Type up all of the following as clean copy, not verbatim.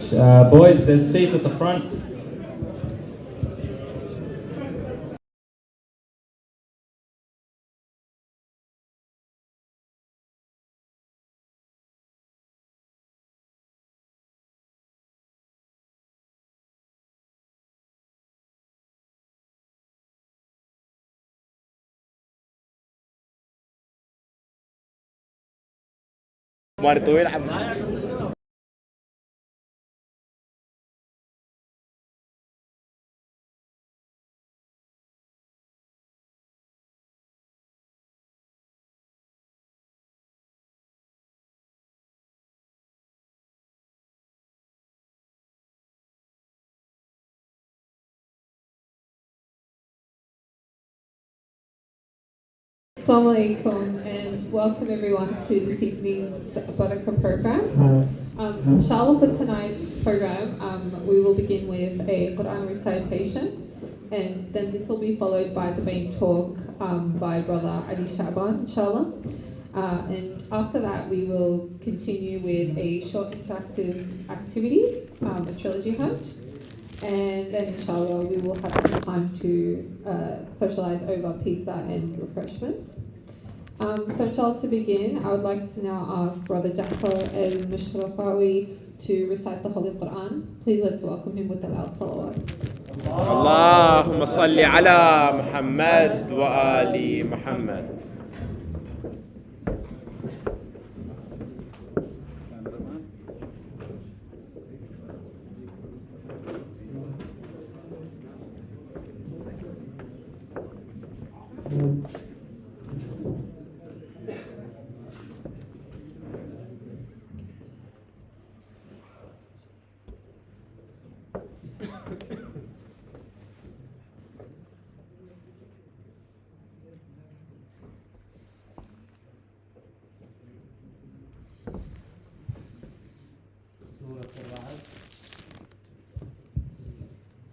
Boys, there's seats at the front. Assalamu alaikum and welcome everyone to this evening's Barakah program. Inshallah, for tonight's program, we will begin with a Quran recitation, and then this will be followed by the main talk by Brother Ali Shaban, inshallah. And after that, we will continue with a short interactive activity, a trilogy hunt. And then inshallah we will have some time to socialize over pizza and refreshments. So inshallah, to begin, I would like to now ask Brother Jafar al-Mushrafawi to recite the Holy Quran. Please let's welcome him with a loud salawat. اللهم صل على محمد وآل محمد.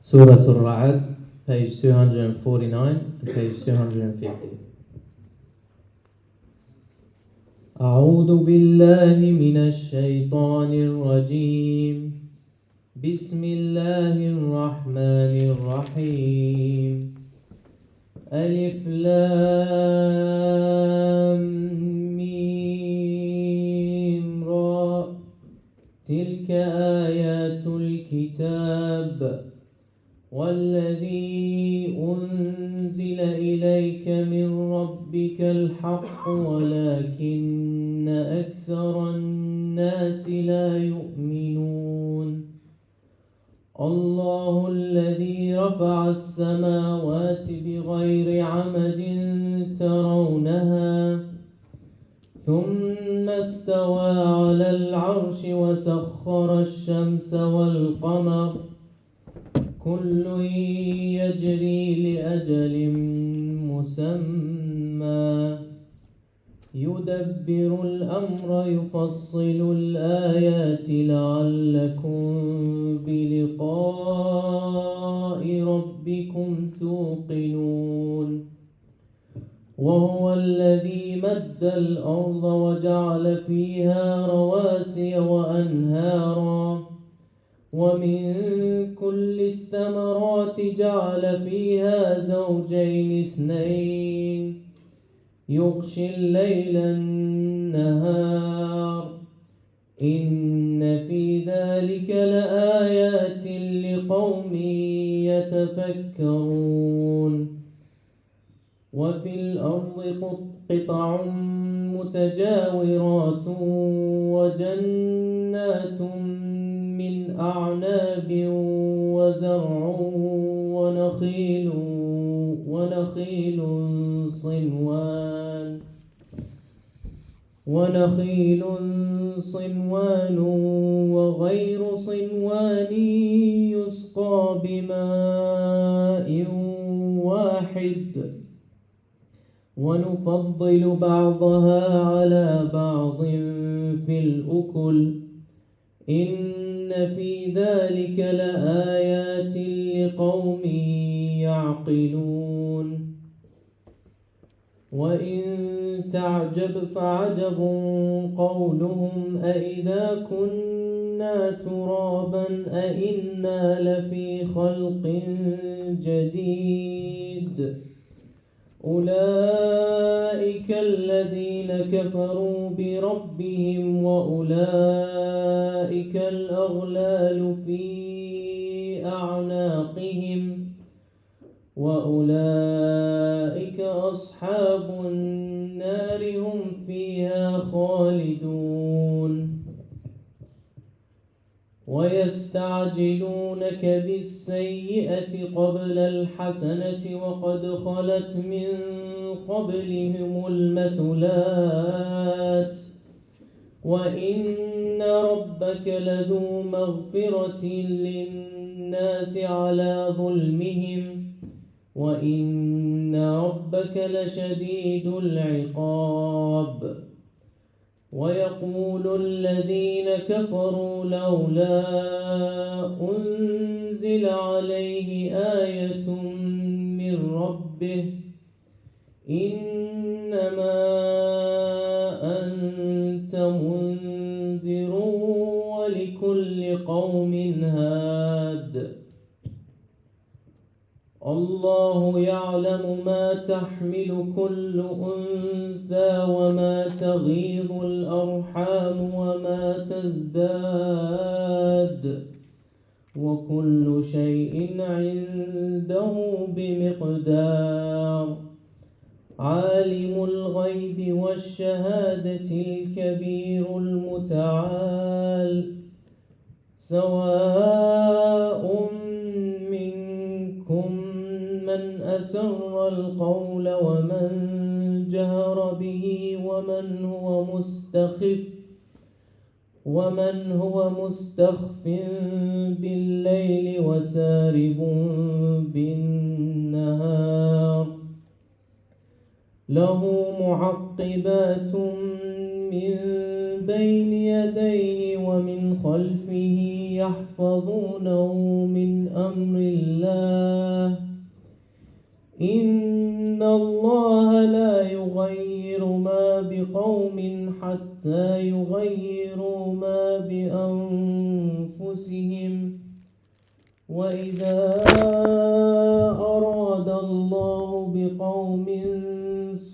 Surah Al-Ra'd, page 249 and page 250. أعوذ بالله من الشيطان الرجيم. بسم الله الرحمن الرحيم. ألف لام ميم را. تلك آيات الكتاب والذي أنزل إليك من ربك الحق ولكن أكثر الناس لا يؤمنون. الله الذي رفع السماوات بغير عمد ترونها ثم استوى على العرش وسخر الشمس والقمر كل يجري لأجل مسمى يدبر الأمر يفصل الآيات لعلكم بلقاء ربكم توقنون. وهو الذي مد الأرض وجعل فيها رواسي وأنهارا ومن كل الثمرات جعل فيها زوجين اثنين يغشي الليل النهار إن في ذلك لآيات لقوم يتفكرون. وفي الأرض قطع متجاورات وجنات من أعناب وزرع ونخيل صنوان وغير صنوان يسقى بماء واحد ونفضل بعضها على بعض في الأكل إن في ذلك لآيات لقوم يعقلون. وإن تعجب فعجب قولهم أإذا كنا ترابا أإنا لفي خلق جديد أولئك الذين كفروا بربهم وأولئك الأغلال في أعناقهم وأولئك أصحاب النار هم فيها خالدون ويستعجلونك بالسيئة قبل الحسنة وقد خلت من قبلهم المثلات وإن ربك لذو مغفرة للناس على ظلمهم وإن ربك لشديد العقاب ويقول الذين كفروا لولا أنزل عليه آية من ربه إنما أنت منذر ولكل قوم هاد الله يعلم ما تحمل كل أنثى وما تغيض الأرحام وما تزداد وكل شيء عنده بمقدار عالم الغيب والشهادة الكبير المتعال سواء منكم من أسر القول ومن جهر به ومن هو مستخف بالليل وسارب بالنهار له معقبات من بين يديه ومن خلفه يحفظونه من أمر الله إن الله لا يغير ما بقوم حتى يغيروا ما بأنفسهم وإذا أراد الله بقوم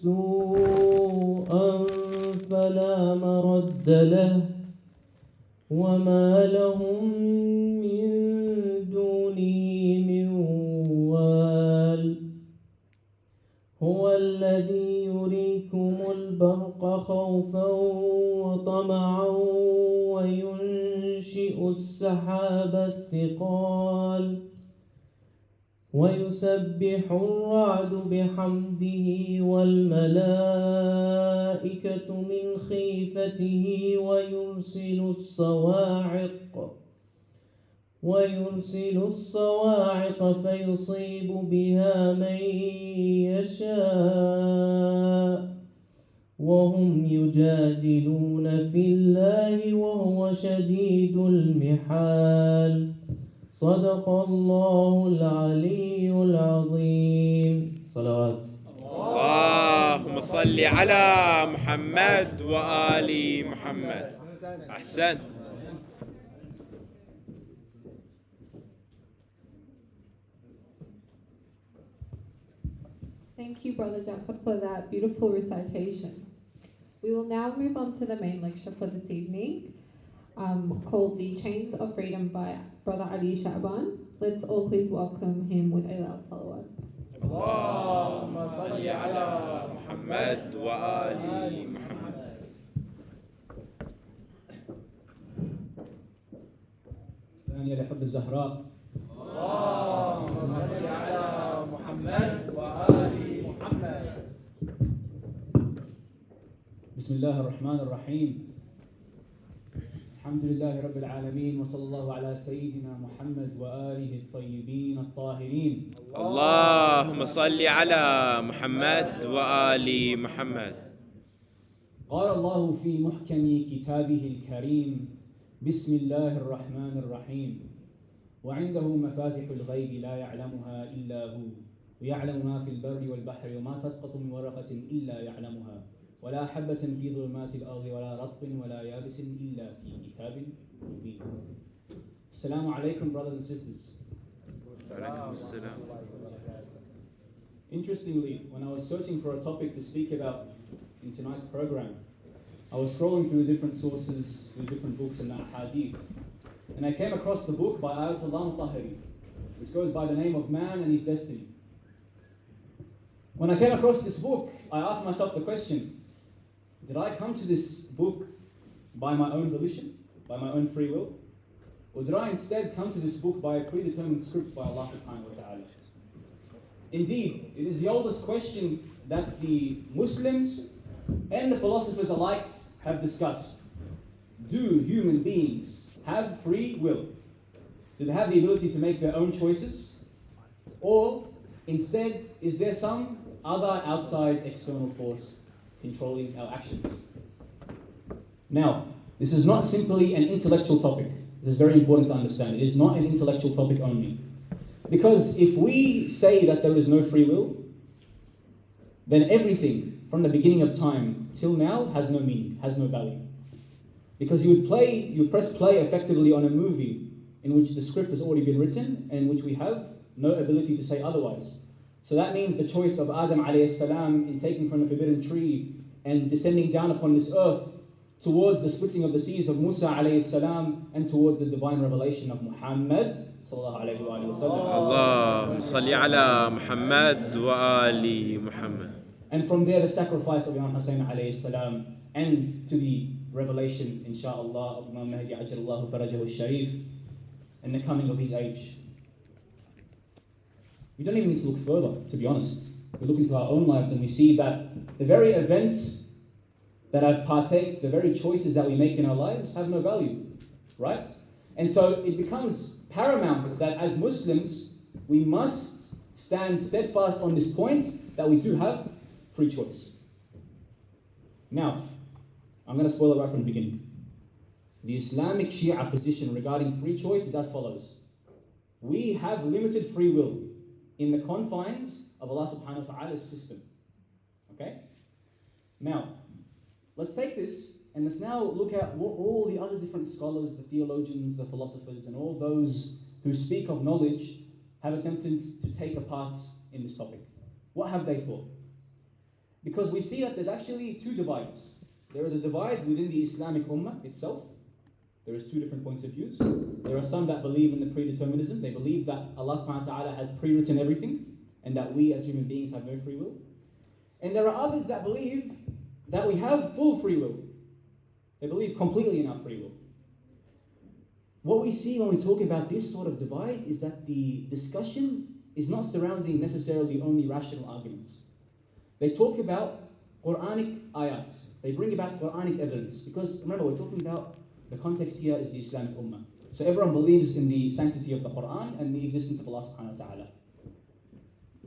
سوءا فلا مرد له وما لهم من دونه من وال هو الذي يريكم البرق خوفا وطمعا وينشئ السحاب الثقال ويسبح الرعد بحمده والملائكة من خيفته ويرسل الصواعق فيصيب بها من يشاء وهم يجادلون في الله وهو شديد المحال صدق الله العلي العظيم صلوات اللهم صل على محمد وآل محمد. أحسنت. Thank you, Brother Jafar, for that beautiful recitation. We will now move on to the main lecture for this evening, called The Chains of Freedom by Brother Ali Sha'ban. Let's all please welcome him with a loud salawat. اللهم صل على محمد وآل محمد. ثانية لحب الزهراء. اللهم صل على محمد وآل محمد. بسم الله الرحمن الرحيم. الحمد لله رب العالمين وصلى الله على سيدنا محمد وآله الطيبين الطاهرين. اللهم صل على محمد وآل محمد. قال الله في محكم كتابه الكريم: بسم الله الرحمن الرحيم. وعنده مفاتح الغيب لا يعلمها إلا هو ويعلم ما في البر والبحر وما تسقط من ورقة إلا يعلمها ولا حبة في ظلمات الأرض ولا رطب ولا يابس إلا في كتاب مبين. Assalamu alaikum, brothers and sisters. Interestingly, when I was searching for a topic to speak about in tonight's program, I was scrolling through different sources, through different books and hadith, and I came across the book by Ayatollah Mutahari, which goes by the name of Man and His Destiny. When I came across this book, I asked myself the question, did I come to this book by my own volition, by my own free will? Or did I instead come to this book by a predetermined script by Allah subhanahu wa ta'ala? Indeed, it is the oldest question that the Muslims and the philosophers alike have discussed. Do human beings have free will? Do they have the ability to make their own choices? Or instead, is there some other outside external force controlling our actions? Now, this is not simply an intellectual topic. This is very important to understand. It is not an intellectual topic only. Because if we say that there is no free will, then everything from the beginning of time till now has no meaning, has no value. Because you would press play effectively on a movie in which the script has already been written and in which we have no ability to say otherwise. So that means the choice of Adam alayhi salam in taking from the forbidden tree and descending down upon this earth, towards the splitting of the seas of Musa alayhi salam, and towards the divine revelation of Muhammad sallallahu alayhi wa sallam. اللهم صل على محمد وآل محمد. And from there the sacrifice of Imam Hussein alayhi salam, and to the revelation, insha'Allah, of Imam Mahdi ajjallahu farajahu sharif, and the coming of his age. We don't even need to look further, to be honest. We look into our own lives and we see that the very events that I've partaked, the very choices that we make in our lives have no value, right? And so it becomes paramount that as Muslims, we must stand steadfast on this point that we do have free choice. Now, I'm going to spoil it right from the beginning. The Islamic Shia position regarding free choice is as follows. We have limited free will in the confines of Allah subhanahu wa ta'ala's system. Okay? Now, let's take this and let's now look at what all the other different scholars, the theologians, the philosophers, and all those who speak of knowledge have attempted to take a part in this topic. What have they thought? Because we see that there's actually two divides. There is a divide within the Islamic Ummah itself. There is two different points of views. There are some that believe in the predeterminism. They believe that Allah subhanahu wa ta'ala has pre-written everything and that we as human beings have no free will. And there are others that believe that we have full free will. They believe completely in our free will. What we see when we talk about this sort of divide is that the discussion is not surrounding necessarily only rational arguments. They talk about Quranic ayat. They bring about Quranic evidence. Because remember, we're talking about the context here is the Islamic Ummah. So everyone believes in the sanctity of the Quran and the existence of Allah subhanahu wa ta'ala.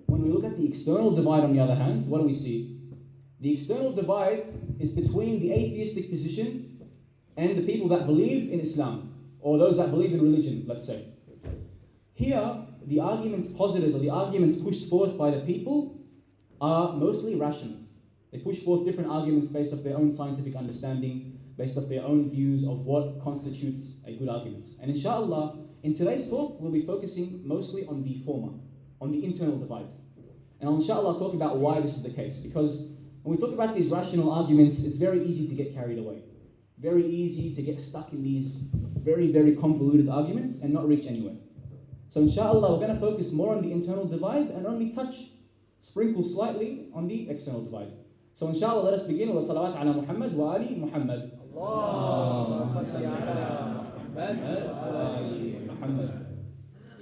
When we look at the external divide on the other hand, what do we see? The external divide is between the atheistic position and the people that believe in Islam, or those that believe in religion, let's say. Here, the arguments posited or the arguments pushed forth by the people are mostly rational. They push forth different arguments based off their own scientific understanding, based off their own views of what constitutes a good argument. And inshallah, in today's talk, we'll be focusing mostly on the former, on the internal divide. And I'll inshallah talk about why this is the case, because when we talk about these rational arguments, it's very easy to get carried away. Very easy to get stuck in these very, very convoluted arguments and not reach anywhere. So inshallah, we're going to focus more on the internal divide and only sprinkle slightly on the external divide. So inshallah, let us begin with salawat ala Muhammad wa ali Muhammad.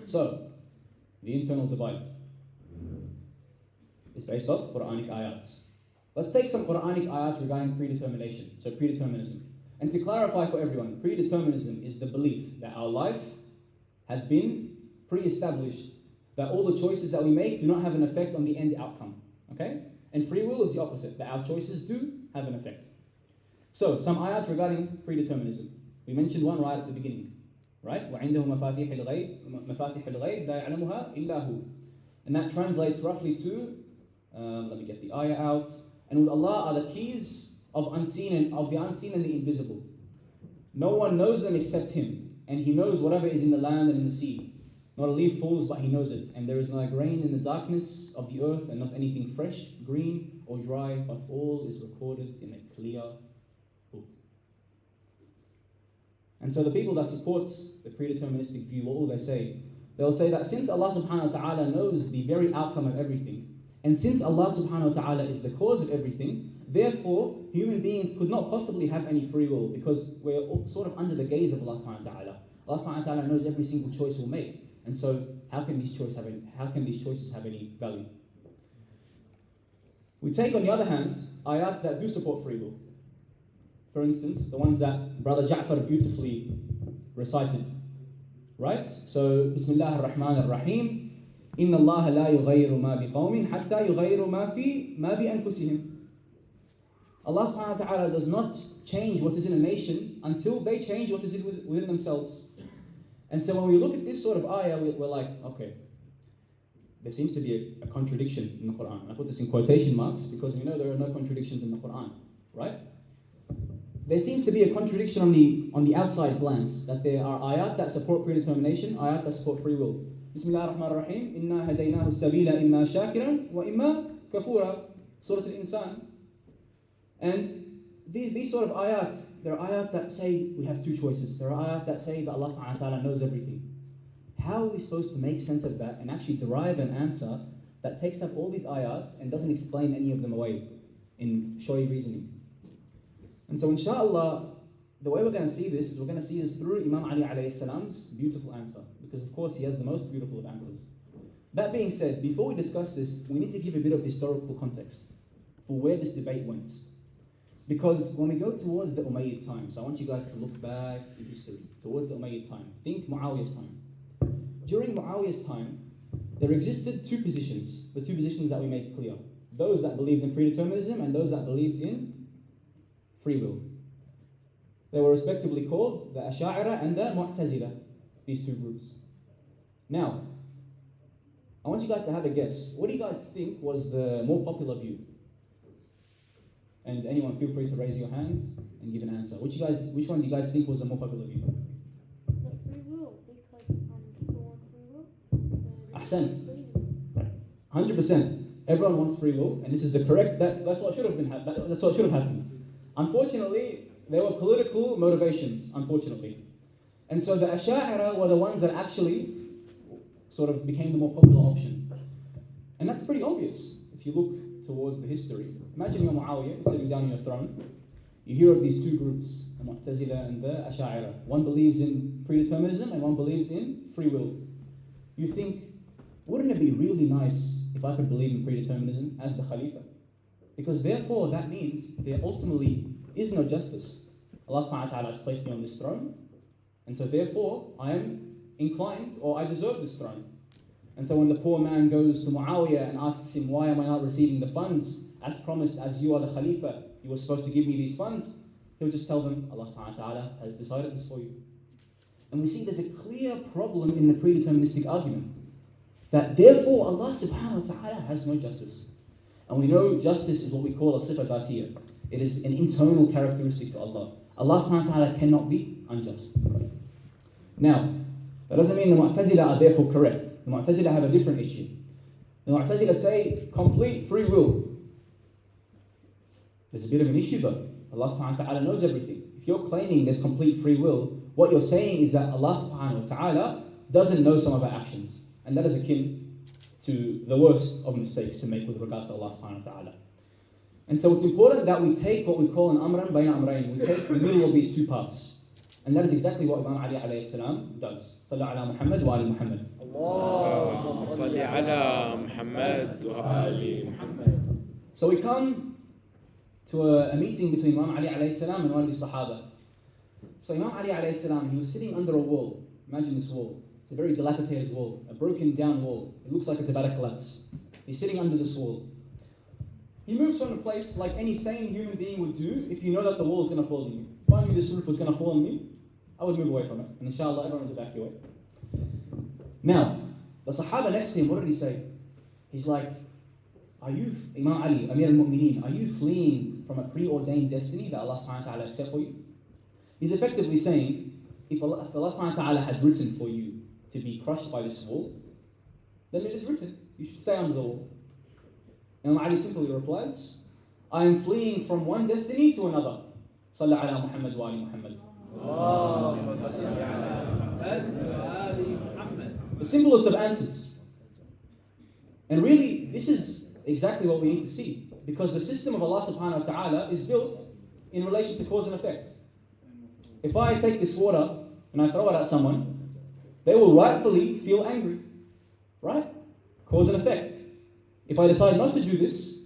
So, the internal divide is based off Quranic ayats. Let's take some Quranic ayats regarding predetermination, so predeterminism. And to clarify for everyone, predeterminism is the belief that our life has been pre-established, that all the choices that we make do not have an effect on the end outcome, okay? And free will is the opposite, that our choices do have an effect. So, some ayats regarding predeterminism. We mentioned one right at the beginning, right? وَعِنْدَهُ مَفَاتِحِ الْغَيْبِ لَا يَعْلَمُهَا إِلَّا هُ. And that translates roughly to, let me get the ayah out. And with Allah are the keys of the unseen and the invisible. No one knows them except Him, and He knows whatever is in the land and in the sea. Not a leaf falls, but He knows it. And there is no grain in the darkness of the earth, and not anything fresh, green, or dry, but all is recorded in a clear book. And so the people that support the predeterministic view, what will they say? They'll say that since Allah subhanahu wa ta'ala knows the very outcome of everything, and since Allah subhanahu wa ta'ala is the cause of everything, therefore human beings could not possibly have any free will, because we're all sort of under the gaze of Allah subhanahu wa ta'ala. Allah subhanahu wa ta'ala knows every single choice we'll make. And so how can these choices have any value? We take, on the other hand, ayat that do support free will. For instance, the ones that Brother Ja'far beautifully recited. Right? So, Bismillah ar-Rahman ar-Rahim. Inna Allah la yughayyiru ma biqawmin hatta yughayyiru ma bi anfusihim. Allah subhanahu wa ta'ala does not change what is in a nation until they change what is within themselves. And so when we look at this sort of ayah, we're like, okay, there seems to be a contradiction in the Quran. I put this in quotation marks because we know there are no contradictions in the Quran, right? There seems to be a contradiction on the outside glance, that there are ayat that support predetermination, ayat that support free will. Bismillah ar-Rahman ar-Rahim. Inna hadaynahu as-sabila imma shakiran wa imma kafura. Surah Al-Insan. And these sort of ayat, there are ayat that say we have two choices. There are ayat that say that Allah subhanahu wa ta'ala knows everything. How are we supposed to make sense of that and actually derive an answer that takes up all these ayat and doesn't explain any of them away in showy reasoning? And so inshallah, the way we're going to see this is we're going to see this through Imam Ali alayhi salam's beautiful answer, because of course he has the most beautiful of answers. That being said, before we discuss this, we need to give a bit of historical context for where this debate went. Because when we go towards the Umayyad time, so I want you guys to look back in history, towards the Umayyad time. Think Muawiyah's time. During Muawiyah's time, there existed two positions, the two positions that we made clear. Those that believed in predeterminism and those that believed in free will. They were respectively called the Asha'ira and the Mu'tazila, these two groups. Now, I want you guys to have a guess. What do you guys think was the more popular view? And anyone, feel free to raise your hand and give an answer. Which one do you guys think was the more popular view? The free will, because people want free will. So Ahsan. 100%. Everyone wants free will, and this is the correct. That's what should have been. That's what should have happened. Unfortunately, there were political motivations. Unfortunately, and so the Asha'ira were the ones that actually sort of became the more popular option, and that's pretty obvious if you look towards the history. Imagine you're Muawiyah sitting down on your throne. You hear of these two groups, the Mu'tazila and the Asha'ira. One believes in predeterminism and one believes in free will. You think, wouldn't it be really nice if I could believe in predeterminism as the Khalifa? Because therefore that means there ultimately is no justice. Allah subhanahu wa ta'ala has placed me on this throne, and so therefore I am inclined, or I deserve this throne. And so when the poor man goes to Muawiyah and asks him, why am I not receiving the funds as promised, as you are the Khalifa, you were supposed to give me these funds, he'll just tell them, Allah subhanahu wa ta'ala has decided this for you. And we see there's a clear problem in the predeterministic argument, that therefore Allah subhanahu wa ta'ala has no justice. And we know justice is what we call a sifa dhatiyya. It is an internal characteristic to Allah. Allah subhanahu wa ta'ala cannot be unjust. Now, that doesn't mean the Mu'tazila are therefore correct. The Mu'tazila have a different issue. The Mu'tazila say complete free will. There's a bit of an issue though. Allah subhanahu wa ta'ala knows everything. If you're claiming there's complete free will, what you're saying is that Allah subhanahu wa ta'ala doesn't know some of our actions. And that is akin to the worst of mistakes to make with regards to Allah subhanahu wa ta'ala. And so it's important that we take what we call an amran bayna amrayn. We take the middle of these two paths. And that is exactly what Imam Ali alayhi salam does. Sallu ala Muhammad wa ali Muhammad. اللهم صل على محمد وآل محمد. So we come to a meeting between Imam Ali alayhi salam and one of the Sahaba. So Imam Ali alayhi salam, he was sitting under a wall. Imagine this wall. It's a very dilapidated wall, a broken down wall. It looks like it's about to collapse. He's sitting under this wall. He moves from a place like any sane human being would do if you know that the wall is going to fall on you. If I knew this roof was going to fall on me, I would move away from it. And inshallah, everyone would evacuate. Now, the Sahaba next to him, what did he say? He's like, Imam Ali, Amir al-Mu'mineen, are you fleeing from a preordained destiny that Allah subhanahu wa ta'ala has set for you? He's effectively saying, if Allah subhanahu wa ta'ala had written for you to be crushed by this wall, then it is written, you should stay under the wall. Imam Ali simply replies, I am fleeing from one destiny to another. Sallallahu ala Muhammad wa ali Muhammad. The simplest of answers. And really, this is exactly what we need to see. Because the system of Allah subhanahu wa ta'ala is built in relation to cause and effect. If I take this water and I throw it at someone, they will rightfully feel angry. Right? Cause and effect. If I decide not to do this,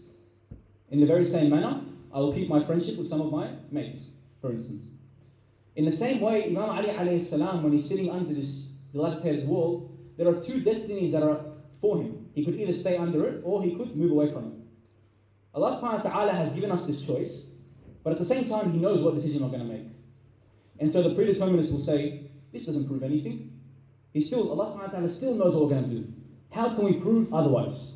in the very same manner, I will keep my friendship with some of my mates, for instance. In the same way, Imam Ali alayhi salam, when he's sitting under this dilapidated wall, there are two destinies that are for him. He could either stay under it or he could move away from it. Allah subhanahu wa ta'ala has given us this choice, but at the same time, He knows what decision we're going to make. And so the predeterminist will say, this doesn't prove anything. Allah subhanahu wa ta'ala still knows what we're going to do. How can we prove otherwise?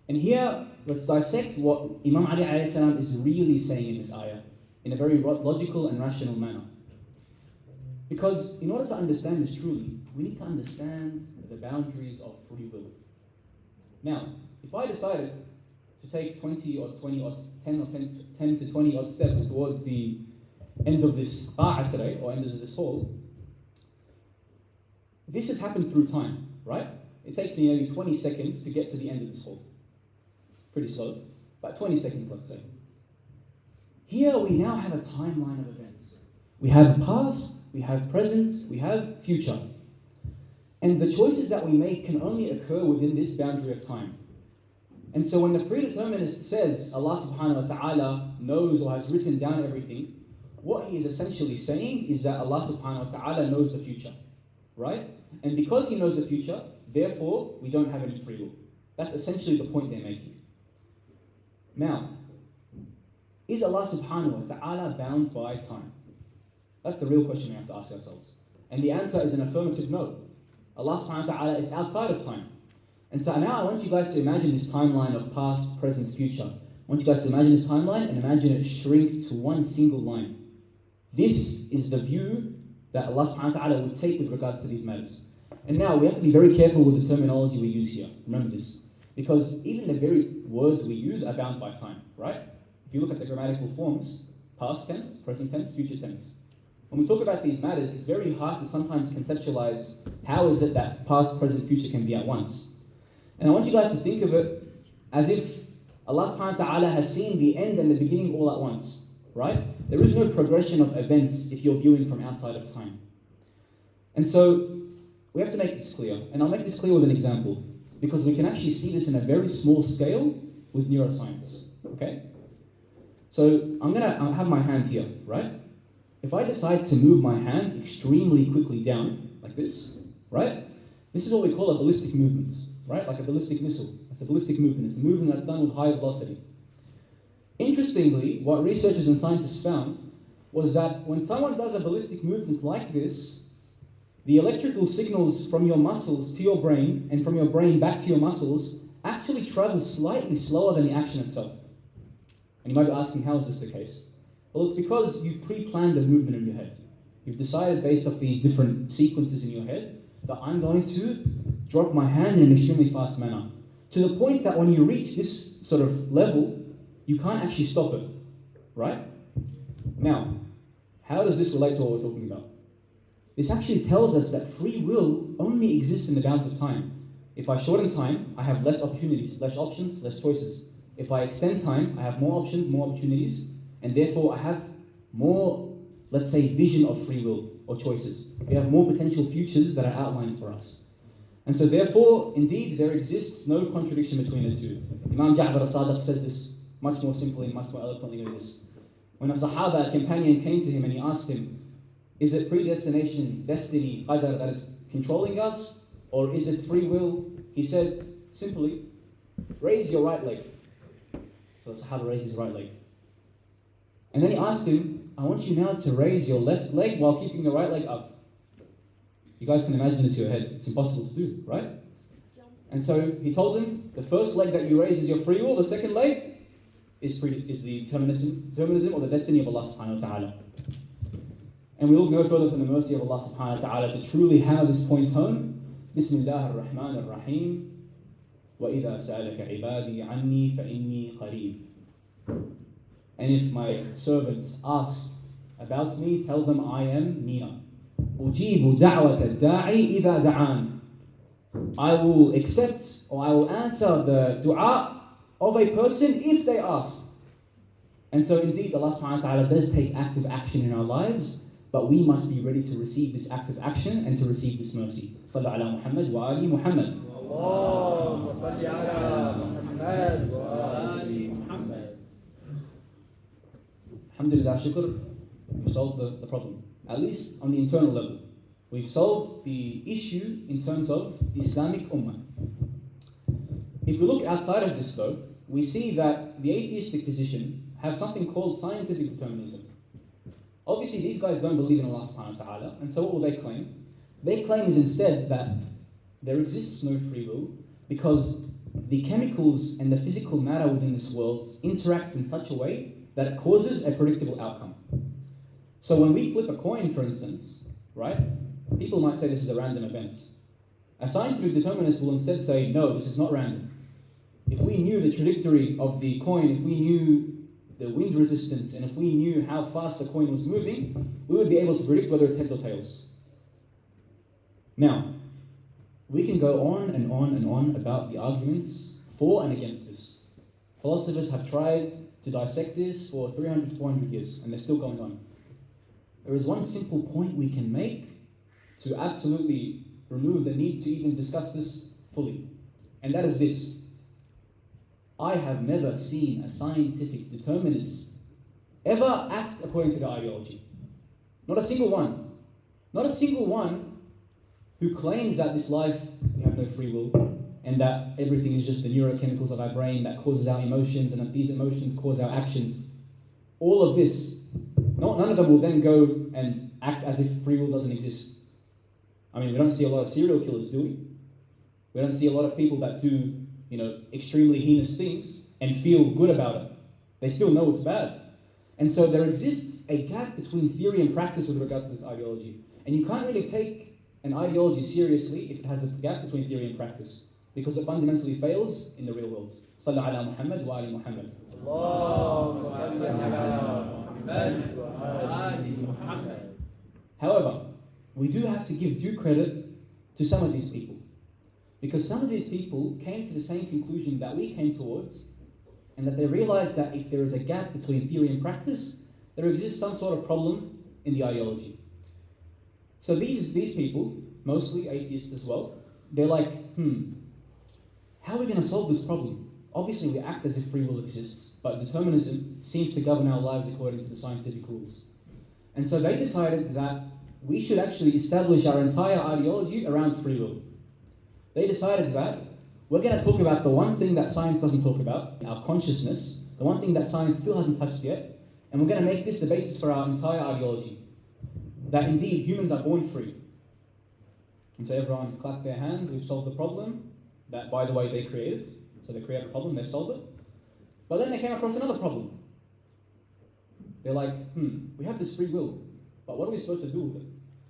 And here, let's dissect what Imam Ali alayhi salam is really saying in this ayah, in a very logical and rational manner. Because in order to understand this truly, we need to understand the boundaries of free will. Now, if I decided to take 20 or 20 or 10 to 20 odd steps towards the end of this qa'ah today, or end of this hall, this has happened through time, right? It takes me nearly 20 seconds to get to the end of this hall. Pretty slow, about 20 seconds, let's say. Here we now have a timeline of events. We have past, we have present, we have future. And the choices that we make can only occur within this boundary of time. And so when the predeterminist says Allah subhanahu wa ta'ala knows or has written down everything, what he is essentially saying is that Allah subhanahu wa ta'ala knows the future, right? And because He knows the future, therefore we don't have any free will. That's essentially the point they're making. Now, is Allah subhanahu wa ta'ala bound by time? That's the real question we have to ask ourselves. And the answer is an affirmative no. Allah subhanahu wa ta'ala is outside of time. And so now I want you guys to imagine this timeline of past, present, future. I want you guys to imagine this timeline and imagine it shrink to one single line. This is the view that Allah subhanahu wa ta'ala would take with regards to these matters. And now we have to be very careful with the terminology we use here. Remember this. Because even the very words we use are bound by time, right? If you look at the grammatical forms, past tense, present tense, future tense. When we talk about these matters, it's very hard to sometimes conceptualize how is it that past, present, future can be at once. And I want you guys to think of it as if Allah subhanahu wa ta'ala has seen the end and the beginning all at once, right? There is no progression of events if you're viewing from outside of time. And so we have to make this clear. And I'll make this clear with an example, because we can actually see this in a very small scale with neuroscience, okay? So I have my hand here, right? If I decide to move my hand extremely quickly down, like this, right? This is what we call a ballistic movement, right? Like a ballistic missile. It's a ballistic movement. It's a movement that's done with high velocity. Interestingly, what researchers and scientists found was that when someone does a ballistic movement like this, the electrical signals from your muscles to your brain and from your brain back to your muscles actually travel slightly slower than the action itself. And you might be asking, how is this the case? Well, it's because you've pre-planned the movement in your head. You've decided based off these different sequences in your head that I'm going to drop my hand in an extremely fast manner. To the point that when you reach this sort of level, you can't actually stop it, right? Now, how does this relate to what we're talking about? This actually tells us that free will only exists in the bounds of time. If I shorten time, I have less opportunities, less options, less choices. If I extend time, I have more options, more opportunities, and therefore I have more, let's say, vision of free will or choices. We have more potential futures that are outlined for us. And so therefore, indeed, there exists no contradiction between the two. Imam Ja'far as-Sadiq says this much more simply and much more eloquently than this. When a Sahaba, a companion, came to him and he asked him, is it predestination, destiny, qadar that is controlling us, or is it free will? He said, simply, raise your right leg. So the Sahaba raised his right leg. And then he asked him, I want you now to raise your left leg while keeping your right leg up. You guys can imagine this in your head. It's impossible to do, right? And so he told him, the first leg that you raise is your free will, the second leg is the determinism or the destiny of Allah subhanahu wa ta'ala. And we look no further than the mercy of Allah subhanahu wa ta'ala to truly hammer this point home. Bismillah ar-Rahman ar-Rahim. وَإِذَا سَأَلَكَ عِبَادِي عَنِّي فَإِنِّي قَرِيبٌ. And if my servants ask about me, tell them I am near. أُجِيبُ دَعْوَةَ الدَّاعِ إِذَا دَعَانِ. I will accept or I will answer the dua of a person if they ask. And so indeed Allah subhanahu wa ta'ala does take active action in our lives, but we must be ready to receive this active action and to receive this mercy. Sallu ala Muhammad wa ali Muhammad. Allahumma salli ala Muhammad wa ali Muhammad. Alhamdulillah, shukr, we solved the problem, at least on the internal level. We've solved the issue in terms of the Islamic Ummah. If we look outside of this though, we see that the atheistic position have something called scientific determinism. Obviously these guys don't believe in Allah subhanahu wa ta'ala, and so what will they claim? Their claim is instead that there exists no free will because the chemicals and the physical matter within this world interact in such a way that it causes a predictable outcome. So when we flip a coin, for instance, right, people might say this is a random event. A scientific determinist will instead say, no, this is not random. If we knew the trajectory of the coin, if we knew the wind resistance, and if we knew how fast the coin was moving, we would be able to predict whether it's heads or tails. Now, we can go on and on and on about the arguments for and against this. Philosophers have tried to dissect this for 300 to 400 years, and they're still going on. There is one simple point we can make to absolutely remove the need to even discuss this fully, and that is this. I have never seen a scientific determinist ever act according to the ideology. Not a single one. Not a single one who claims that this life, we have no free will, and that everything is just the neurochemicals of our brain that causes our emotions, and that these emotions cause our actions. All of this, none of them will then go and act as if free will doesn't exist. I mean, we don't see a lot of serial killers, do we? We don't see a lot of people that do, extremely heinous things and feel good about it. They still know it's bad. And so there exists a gap between theory and practice with regards to this ideology. And you can't really take an ideology seriously if it has a gap between theory and practice, because it fundamentally fails in the real world. Sallu ala Muhammad wa ali Muhammad. Allahumma salli ala Muhammad wa ali Muhammad. However, we do have to give due credit to some of these people, because some of these people came to the same conclusion that we came towards, and that they realized that if there is a gap between theory and practice, there exists some sort of problem in the ideology. So these people, mostly atheists as well, they're like, how are we going to solve this problem? Obviously we act as if free will exists, but determinism seems to govern our lives according to the scientific rules. And so they decided that we should actually establish our entire ideology around free will. They decided that we're going to talk about the one thing that science doesn't talk about, our consciousness, the one thing that science still hasn't touched yet, and we're going to make this the basis for our entire ideology. That indeed humans are born free. And so everyone clapped their hands, we've solved the problem that, by the way, they created. So they created a problem, they solved it. But then they came across another problem. They're like, we have this free will, but what are we supposed to do with it?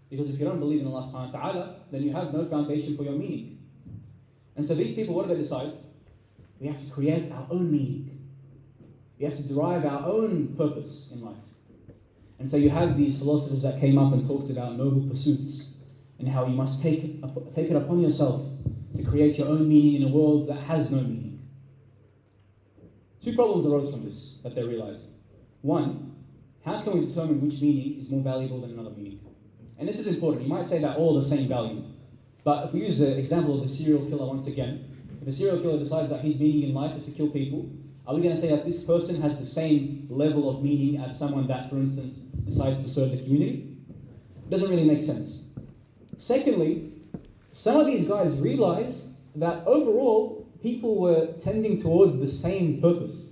Because if you don't believe in Allah subhanahu wa ta'ala, then you have no foundation for your meaning. And so these people, what do they decide? We have to create our own meaning. We have to derive our own purpose in life. And so you have these philosophers that came up and talked about noble pursuits and how you must take it upon yourself to create your own meaning in a world that has no meaning. Two problems arose from this that they realized. One, how can we determine which meaning is more valuable than another meaning? And this is important. You might say that all the same value. But if we use the example of the serial killer once again, if a serial killer decides that his meaning in life is to kill people, are we going to say that this person has the same level of meaning as someone that, for instance, decides to serve the community? It doesn't really make sense. Secondly, some of these guys realized that overall, people were tending towards the same purpose.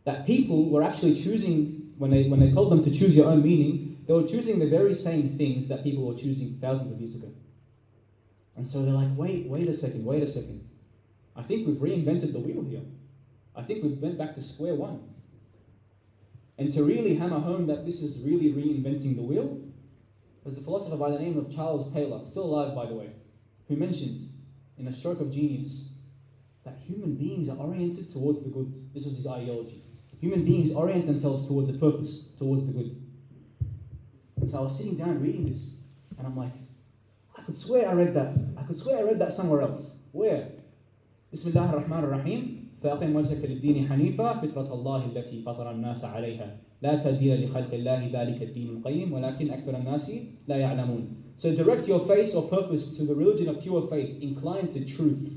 That people were actually choosing, when they told them to choose your own meaning, they were choosing the very same things that people were choosing thousands of years ago. And so they're like, wait a second. I think we've reinvented the wheel here. I think we've went back to square one. And to really hammer home that this is really reinventing the wheel, there's a philosopher by the name of Charles Taylor, still alive by the way, who mentioned in a stroke of genius that human beings are oriented towards the good. This was his ideology. Human beings orient themselves towards a purpose, towards the good. And so I was sitting down reading this, and I'm like, I could swear I read that somewhere else. Where? Bismillah ar-Rahman ar-Rahim. فأقم وجهك للدين حنيفا فطرة الله التي فطر الناس عليها لا تبديل لخلق الله ذلك الدين القيم ولكن أكثر الناس لا يعلمون. So direct your face or purpose to the religion of pure faith, inclined to truth,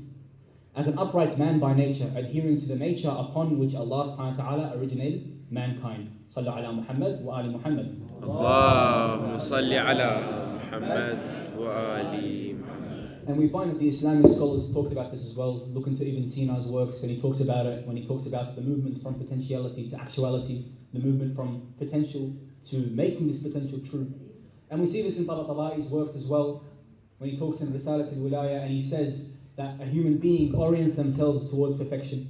as an upright man by nature, adhering to the nature upon which Allah subhanahu wa ta'ala originated mankind. Sallu ala Muhammad wa ali Muhammad. اللهم صل على محمد وآل محمد. And we find that the Islamic scholars talked about this as well. Look into Ibn Sina's works, and he talks about it when he talks about the movement from potentiality to actuality, the movement from potential to making this potential true. And we see this in Tabataba'i's works as well, when he talks in Risalat al-Wilaya, and he says that a human being orients themselves towards perfection.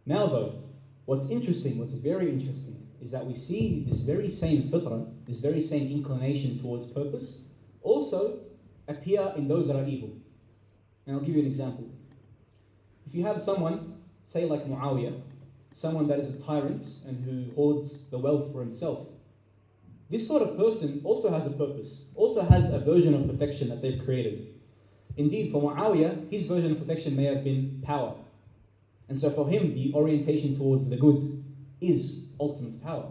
Now though, what's very interesting, is that we see this very same fitrah, this very same inclination towards purpose, also appear in those that are evil. And I'll give you an example. If you have someone, say like Muawiyah, someone that is a tyrant and who hoards the wealth for himself, this sort of person also has a purpose, also has a version of perfection that they've created. Indeed, for Muawiyah, his version of perfection may have been power. And so for him, the orientation towards the good is ultimate power.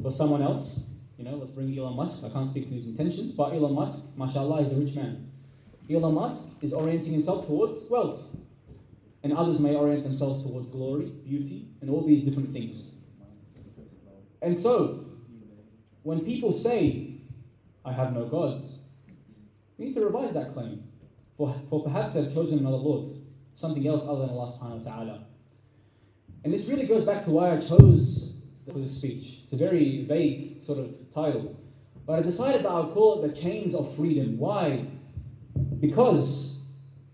For someone else, let's bring Elon Musk. I can't speak to his intentions, but Elon Musk, mashallah, is a rich man. Elon Musk is orienting himself towards wealth. And others may orient themselves towards glory, beauty, and all these different things. And so, when people say, I have no God, we need to revise that claim. For perhaps they've chosen another Lord, something else other than Allah subhanahu wa ta'ala. And this really goes back to why I chose for this speech. It's a very vague sort of title. But I decided that I would call it the chains of freedom. Why? Because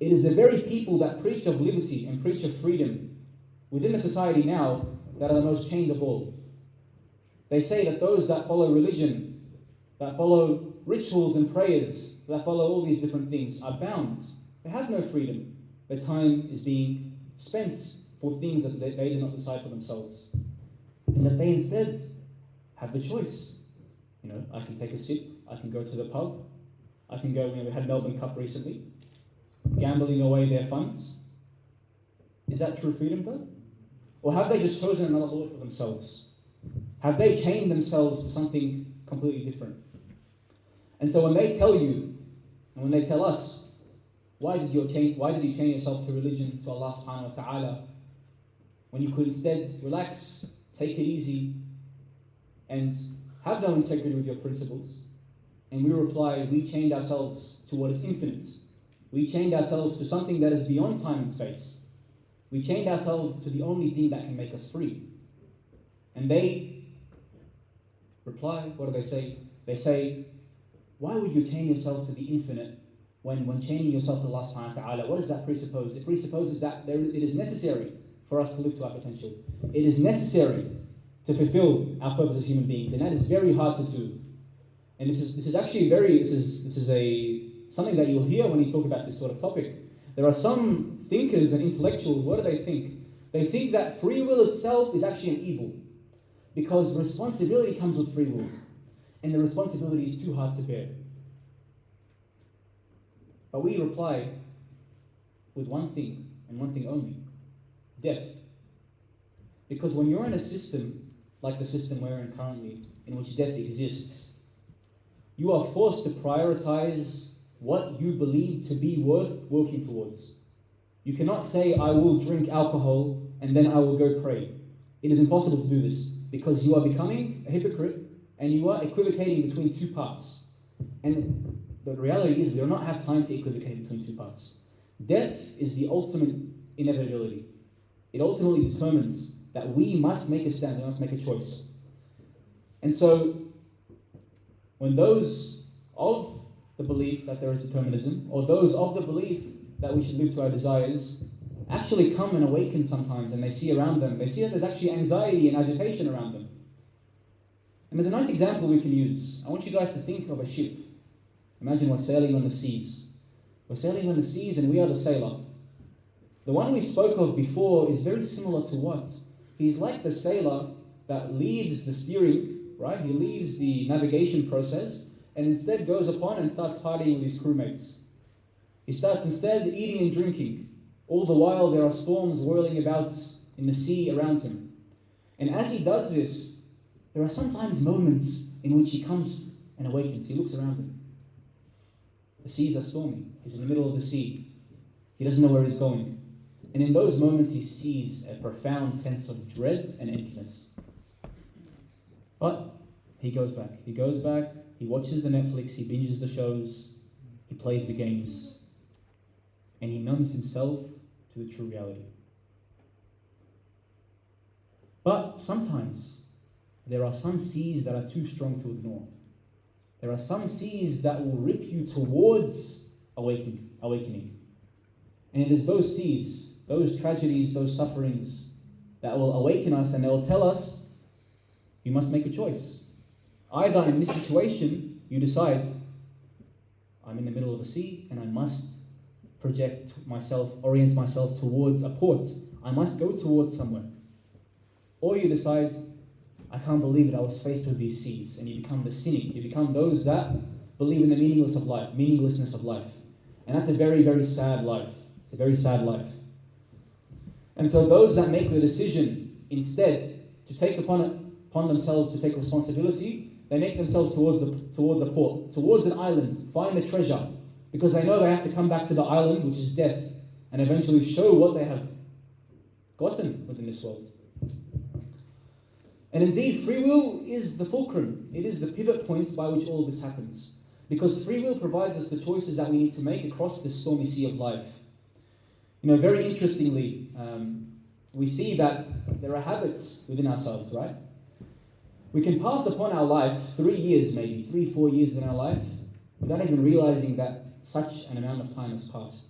it is the very people that preach of liberty and preach of freedom within the society now that are the most chained of all. They say that those that follow religion, that follow rituals and prayers, that follow all these different things are bound. They have no freedom. Their time is being spent for things that they did not decide for themselves. And that they instead have the choice. I can take a sip, I can go to the pub, I can go, we had Melbourne Cup recently, gambling away their funds. Is that true freedom though? Or have they just chosen another Lord for themselves? Have they chained themselves to something completely different? And so when they tell you, and when they tell us, why did you chain yourself to religion, to Allah subhanahu wa ta'ala, when you could instead relax, take it easy, and have no integrity with your principles? And we reply, we chained ourselves to what is infinite. We chained ourselves to something that is beyond time and space. We chained ourselves to the only thing that can make us free. And they reply, what do they say? They say, why would you chain yourself to the infinite when chaining yourself to Allah subhanahu wa ta'ala? What does that presuppose? It presupposes that it is necessary for us to live to our potential. It is necessary to fulfill our purpose as human beings, and that is very hard to do. And this is actually something that you'll hear when you talk about this sort of topic. There are some thinkers and intellectuals, what do they think? They think that free will itself is actually an evil, because responsibility comes with free will, and the responsibility is too hard to bear. But we reply with one thing, and one thing only: death. Because when you're in a system like the system we're in currently, in which death exists, you are forced to prioritize what you believe to be worth working towards. You cannot say, I will drink alcohol and then I will go pray. It is impossible to do this, because you are becoming a hypocrite and you are equivocating between two paths. And the reality is we do not have time to equivocate between two paths. Death is the ultimate inevitability. It ultimately determines that we must make a stand, we must make a choice. And so, when those of the the belief that there is determinism, or those of the belief that we should live to our desires, actually come and awaken sometimes, and they see around them, they see that there's actually anxiety and agitation around them. And there's a nice example we can use. I want you guys to think of a ship. Imagine we're sailing on the seas. We're sailing on the seas and we are the sailor. The one we spoke of before is very similar to what? He's like the sailor that leaves the steering, right? He leaves the navigation process and instead goes upon and starts partying with his crewmates. He starts instead eating and drinking. All the while there are storms whirling about in the sea around him. And as he does this, there are sometimes moments in which he comes and awakens. He looks around him. The seas are stormy. He's in the middle of the sea. He doesn't know where he's going. And in those moments he sees a profound sense of dread and emptiness. But he goes back. He goes back, he watches the Netflix, he binges the shows, he plays the games, and he numbs himself to the true reality. But sometimes there are some seas that are too strong to ignore. There are some seas that will rip you towards awakening. And it is those seas, those tragedies, those sufferings that will awaken us, and they will tell us, you must make a choice. Either in this situation, you decide, I'm in the middle of the sea and I must orient myself towards a port. I must go towards somewhere. Or you decide, I can't believe it, I was faced with these seas. And you become the cynic. You become those that believe in the meaninglessness of life. And that's a very, very sad life. It's a very sad life. And so those that make the decision instead to take upon themselves to take responsibility, they make themselves towards a port, towards an island, find the treasure, because they know they have to come back to the island, which is death, and eventually show what they have gotten within this world. And indeed, free will is the fulcrum. It is the pivot points by which all of this happens. Because free will provides us the choices that we need to make across this stormy sea of life. Very interestingly, we see that there are habits within ourselves, right? We can pass upon our life 3 years, maybe 3-4 years in our life, without even realizing that such an amount of time has passed.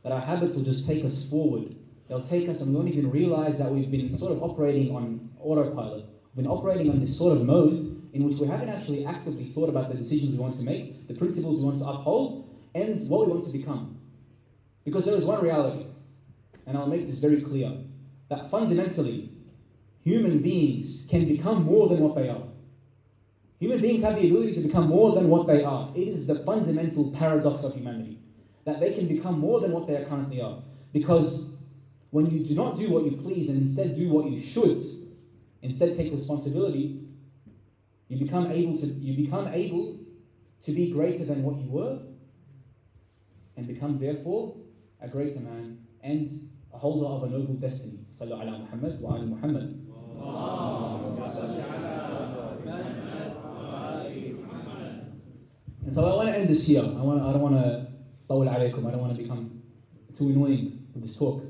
That our habits will just take us forward. They'll take us and we won't even realize that we've been sort of operating on autopilot. We've been operating on this sort of mode in which we haven't actually actively thought about the decisions we want to make, the principles we want to uphold, and what we want to become. Because there is one reality, and I'll make this very clear, that fundamentally, human beings can become more than what they are. Human beings have the ability to become more than what they are. It is the fundamental paradox of humanity, that they can become more than what they currently are. Because when you do not do what you please and instead do what you should, instead take responsibility, you become able to be greater than what you were, and become therefore a greater man and a holder of a noble destiny. Sallu ala Muhammad wa ali Muhammad. And so I want to end this here. I don't want to طول عليكم. I don't want to become too annoying with this talk.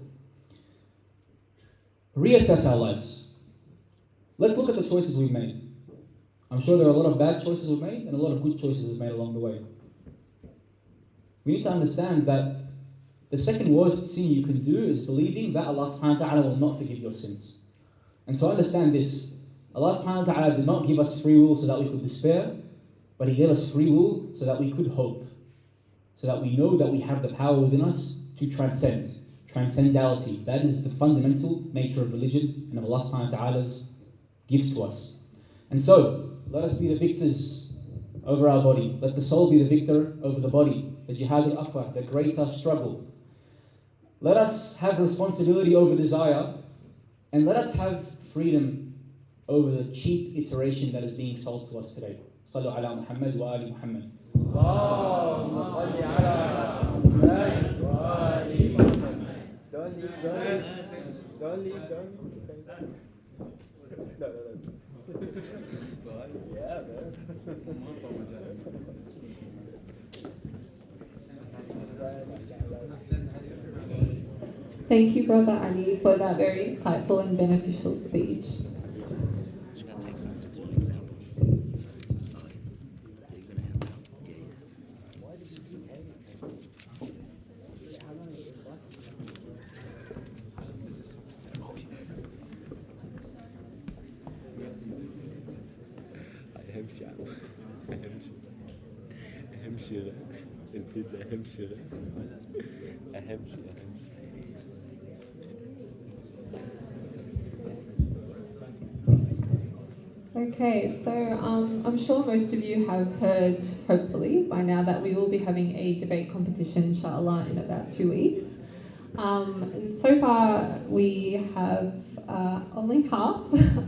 Reassess our lives. Let's look at the choices we've made. I'm sure there are a lot of bad choices we've made and a lot of good choices we've made along the way. We need to understand that the second worst sin you can do is believing that Allah subhanahu wa ta'ala will not forgive your sins. And so understand this. Allah subhanahu wa ta'ala did not give us free will so that we could despair, but He gave us free will so that we could hope. So that we know that we have the power within us to transcend. Transcendality. That is the fundamental nature of religion and of Allah subhanahu wa ta'ala's gift to us. And so, let us be the victors over our body. Let the soul be the victor over the body. The jihad al-akbar, the greater struggle. Let us have responsibility over desire, and let us have freedom over the cheap iteration that is being sold to us today. Sallu ala Muhammad wa ali Muhammad. Allahumma salli ala Muhammad wa ali Muhammad. Don't leave. No. Yeah, man. Thank you, Brother Ali, for that very insightful and beneficial speech. شيء البيتزا أهم شيء أهم شيء Okay, so I'm sure most of you have heard, hopefully, by now that we will be having a debate competition, inshallah, in about 2 weeks. And so far, we have only half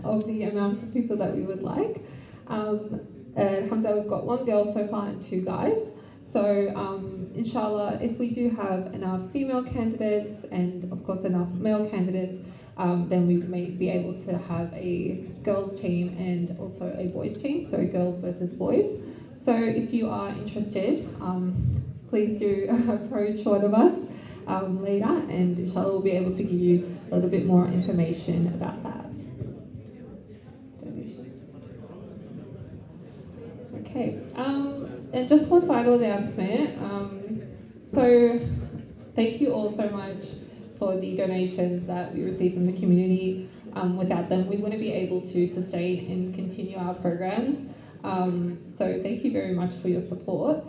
of the amount of people that we would like. Alhamdulillah, we've got 1 girl so far and 2 guys. So, inshallah, if we do have enough female candidates and, of course, enough male candidates, then we may be able to have a girls team and also a boys team, so girls versus boys. So if you are interested, please do approach one of us later, and inshallah we'll be able to give you a little bit more information about that. Okay, and just one final announcement. So thank you all so much for the donations that we receive from the community. Without them, we wouldn't be able to sustain and continue our programs. So thank you very much for your support.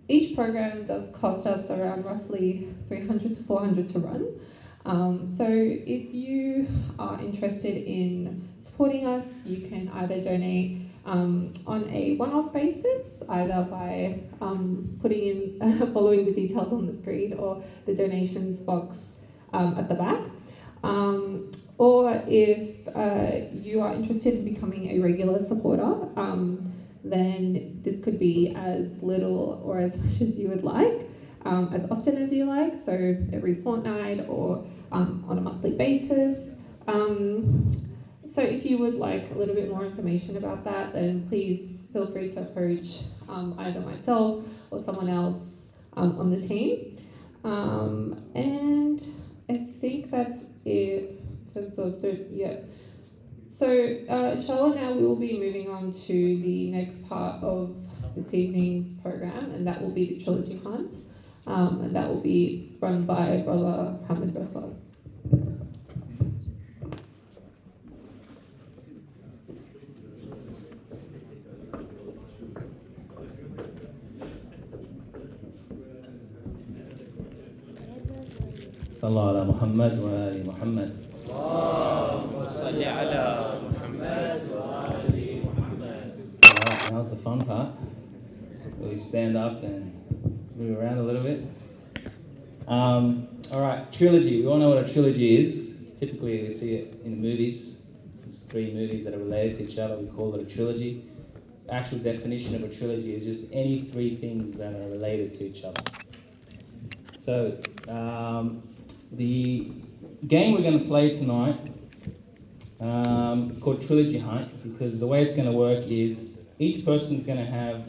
Each program does cost us around roughly $300 to $400 to run. So if you are interested in supporting us, you can either donate on a one-off basis, either by putting in, following the details on the screen or the donations box at the back. Or if you are interested in becoming a regular supporter, then this could be as little or as much as you would like, as often as you like, so every fortnight or on a monthly basis. So if you would like a little bit more information about that, then please feel free to approach either myself or someone else on the team. And I think that's it in terms of, So inshallah, now we will be moving on to the next part of this evening's program, and that will be the trilogy hunt, and that will be run by Brother Muhammad Basal. صلى على محمد وآل محمد. اللهم صل على محمد وآل محمد. Alright, now's the fun part. We stand up and move around a little bit. Alright, trilogy. We all know what a trilogy is. Typically we see it in the movies. There's 3 movies that are related to each other. We call it a trilogy. The actual definition of a trilogy is just any 3 things that are related to each other. So, the game we're going to play tonight is called Trilogy Hunt, because the way it's going to work is each person's going to have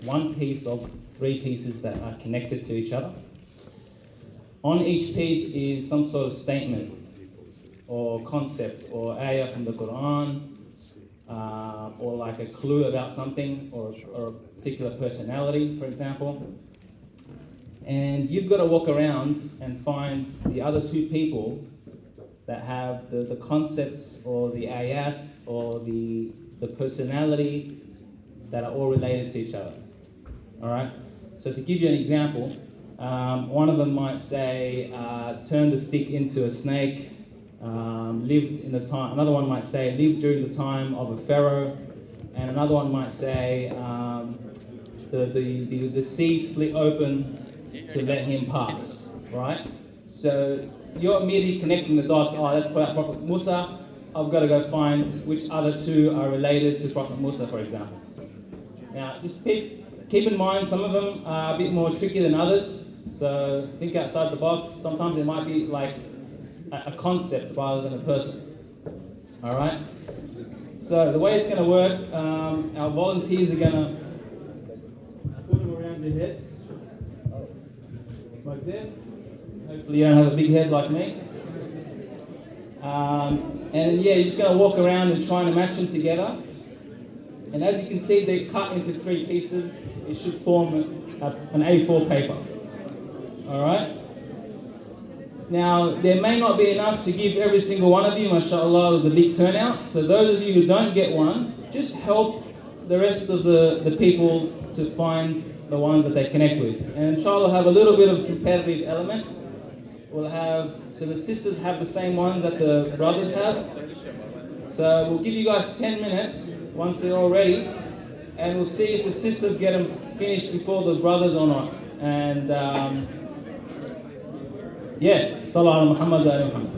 one piece of 3 pieces that are connected to each other. On each piece is some sort of statement or concept or ayah from the Quran, or like a clue about something or a particular personality, for example. And you've got to walk around and find the other 2 people that have the concepts or the ayat or the personality that are all related to each other. All right? So to give you an example, one of them might say, turn the stick into a snake, lived in the time, another one might say, lived during the time of a pharaoh, and another one might say, the sea split open to let him pass, right? So you're immediately connecting the dots. Oh, that's about Prophet Musa. I've got to go find which other 2 are related to Prophet Musa, for example. Now, just keep in mind, some of them are a bit more tricky than others. So think outside the box. Sometimes it might be like a concept rather than a person. All right? So the way it's going to work, our volunteers are going to put them around their heads. Like this. Hopefully you don't have a big head like me. And yeah, you're just going to walk around and try and match them together. And as you can see, they're cut into 3 pieces. It should form an A4 paper. Alright? Now, there may not be enough to give every single one of you. MashaAllah, there's a big turnout. So those of you who don't get one, just help the rest of the people to find the ones that they connect with. And inshallah, have a little bit of competitive element. We'll have, so the sisters have the same ones that the brothers have. So we'll give you guys 10 minutes once they're all ready, and we'll see if the sisters get them finished before the brothers or not. And yeah, Sallallahu Muhammad wa ala Muhammad.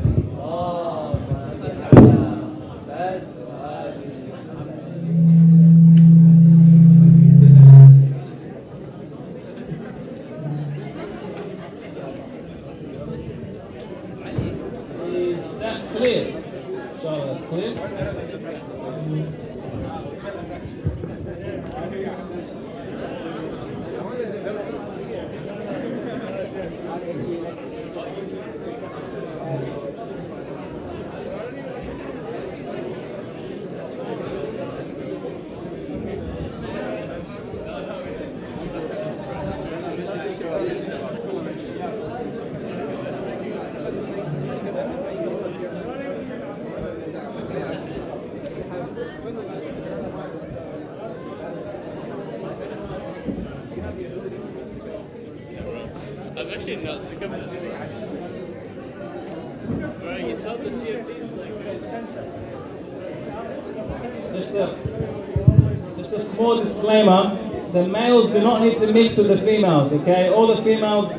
Is that clear? Inshallah, that's clear. I'm actually not sick of it. Right, you saw the CFDs like Just a small disclaimer, the males do not need to mix with the females, okay? All the females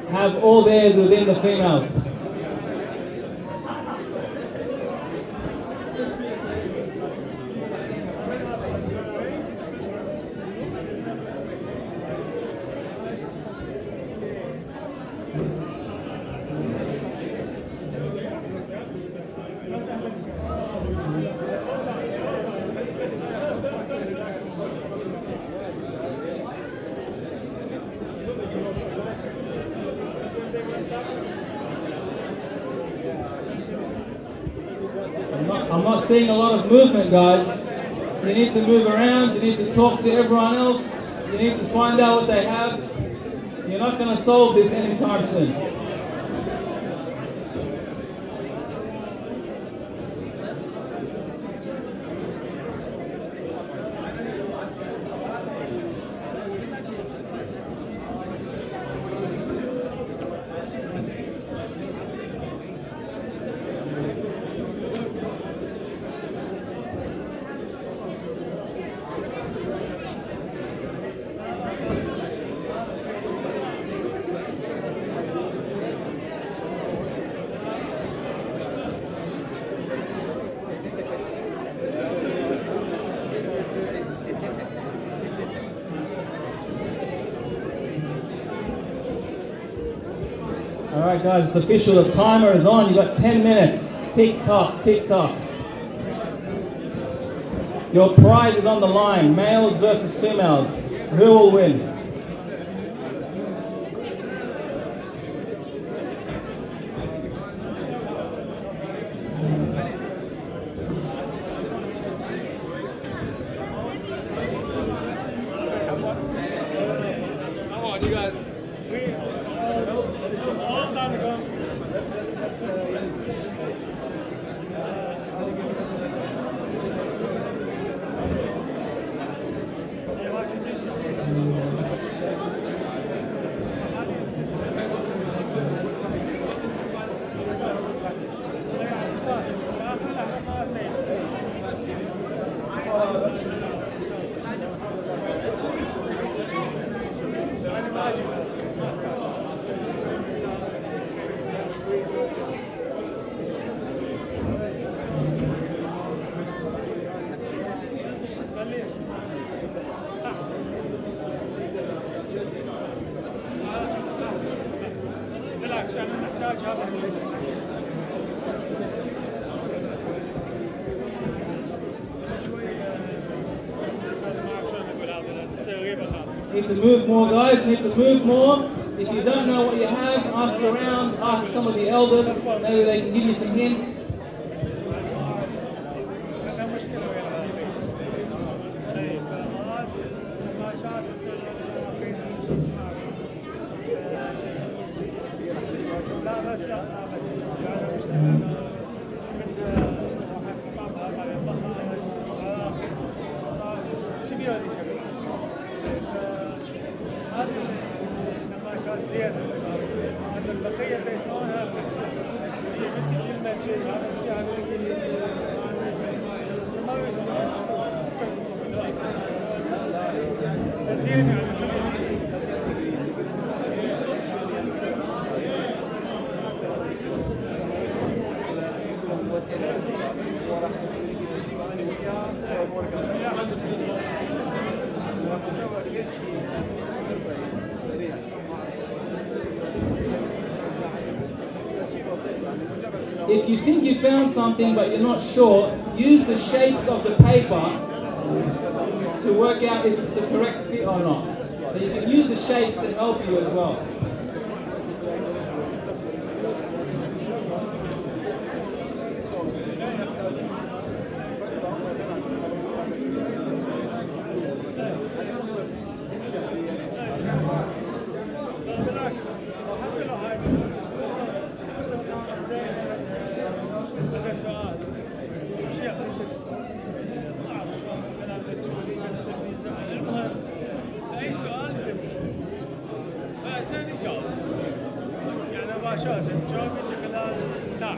have all theirs within the females. I'm not seeing a lot of movement, guys. You need to move around, you need to talk to everyone else, you need to find out what they have. You're not going to solve this anytime soon. Alright guys, it's official, the timer is on, you've got 10 minutes. Tick tock, tick tock. Your pride is on the line, males versus females. Who will win? come on, you guys. بالعكس انا نحتاج هذا Need to move more, guys. Need to move more. If you don't know what you have, ask around. Ask some of the elders. Maybe they can give you some hints. كانت زينه. اما البقيه يسمونها كلمه شيء هذا الشيء هذا الانجليزي ما يسمعون زين يعني. If you think you found something but you're not sure, use the shapes of the paper to work out if it's the correct fit or not. So you can use the shapes to help you as well. اي سؤال تسال فاسال يجاوب يعني مباشره تجاوبك خلال ساعه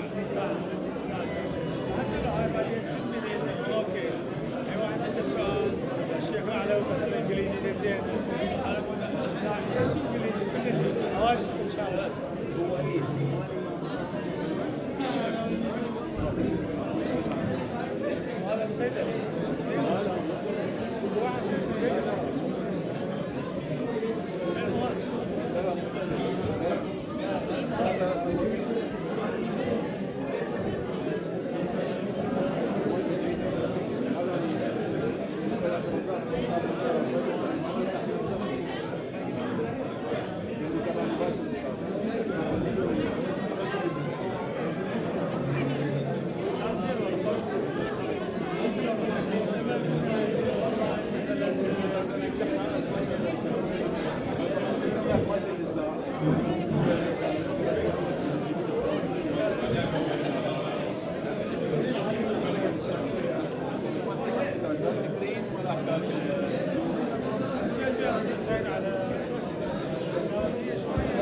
حتى لو هاي بعدين تبني انه اوكي اي واحد عنده سؤال الشيخ على مثلا انجليزي زين على لا شو انجليزي كل زين واجد ان شاء الله هذا السيد واحد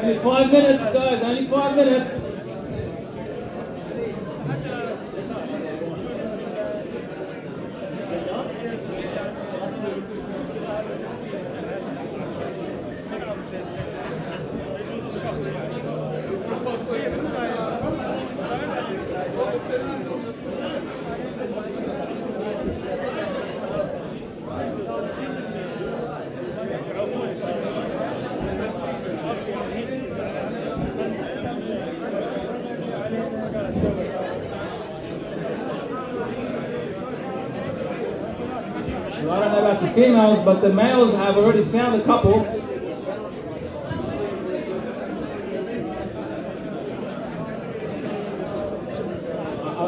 Only 5 minutes, guys, only 5 minutes. I don't know about the females, but the males have already found a couple.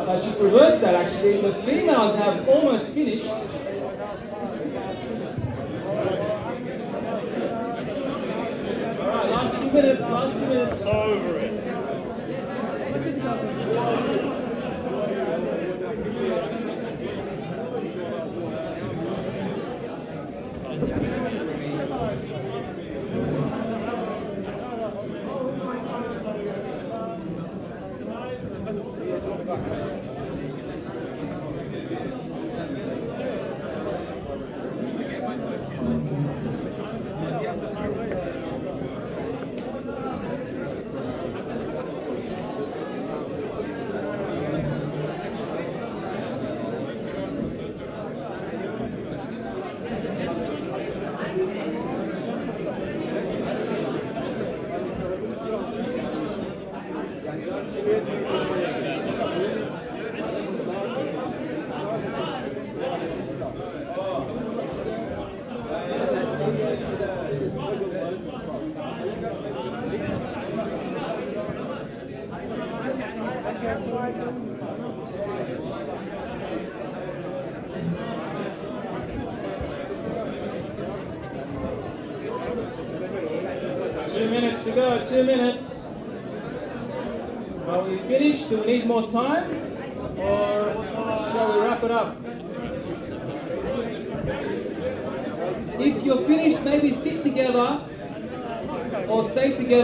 I should reverse that actually. The females have almost finished. Alright, last few minutes. It's over it. To go, 2 minutes. Are we finished? Do we need more time? Or shall we wrap it up? If you're finished, maybe sit together الله or فيك. stay together